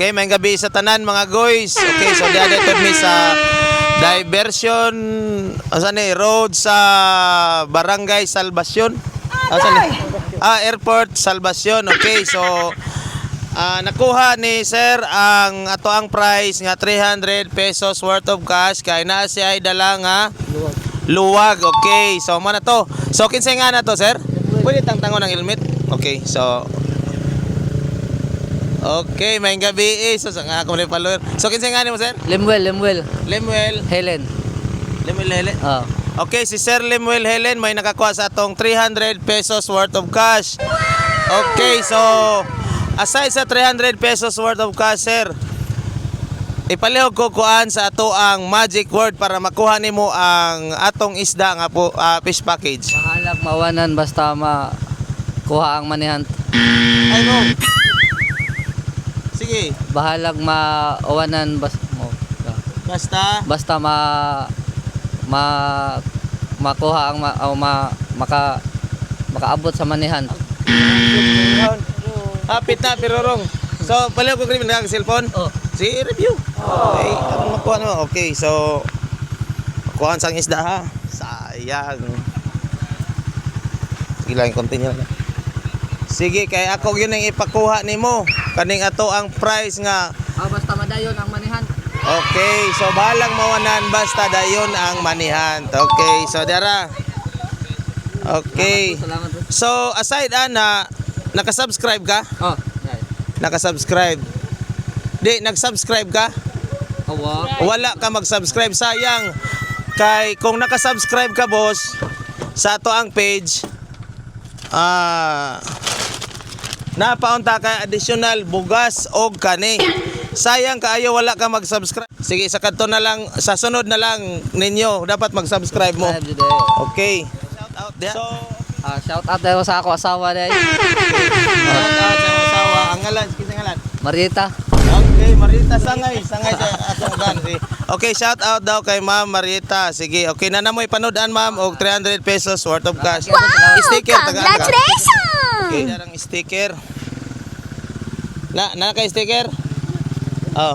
Okay, may gabi sa tanan mga guys. Okay, so diya dito mi sa diversion asan ni road sa Barangay Salvacion. Asan ni? Airport Salvacion. Okay, so nakuha ni sir ang ato ang price nga 300 pesos worth of cash kay naa siya ay dala nga luwag. Okay, so man na to. So kinsay nga na to sir? Pwede tangtangon ng helmet. Okay, so okay, may gabi so sa nga ako may follower. So kinsay nga ni mo sir? Lemuel Helen. Lemuel Helen. Oh. Okay, si Sir Lemuel Helen may nakakuha sa atong 300 pesos worth of cash. Okay, so aside sa 300 pesos worth of cash, sir, ipalihog ko kuan sa ato ang magic word para makuha nimo ang atong isda nga po fish package. Mahalak mawanan basta makuha ang manihan. Ay no. Sige, Bahalag mawanan basta makuha ang makaabot sa manihan. hapit na pero wrong. So, palihog ko kini nang cellphone. Oh. Sige, review. Okay, ano makuha mo? Okay, so kuhaan sang isda ha. Sayang. Sige lang, continue lang. Sige, kay ako yun ang ipakuha nimo. Kaning ato ang price nga. Basta madayon ang manihan. Okay, so balang mawanan basta dayon ang manihan. Okay, so dara. Okay. Salamat po. So aside na nakasubscribe ka? Oh, Nakasubscribe. Di, nagsubscribe ka? awa. Wala ka mag-subscribe, sayang. Kay kung nakasubscribe ka boss sa ato ang page, napaunta ka additional bugas og kani. Sayang kaayo wala ka mag-subscribe. Sige, sa kadto na lang, sa sunod na lang ninyo dapat mag-subscribe mo. Okay. Shout out dia. So, Shout out daw sa ako asawa day. shout out sa asawa. Ang ngalan, kinsa ngalan? Marita. Okay, Marita sangay sa atong gan. Okay, shout out daw kay Ma'am Marita. Sige, okay na namoy panood-an ma'am og 300 pesos worth of cash. Sticker taga. Congratulations! Okay, darang sticker. Na kay sticker? Oh.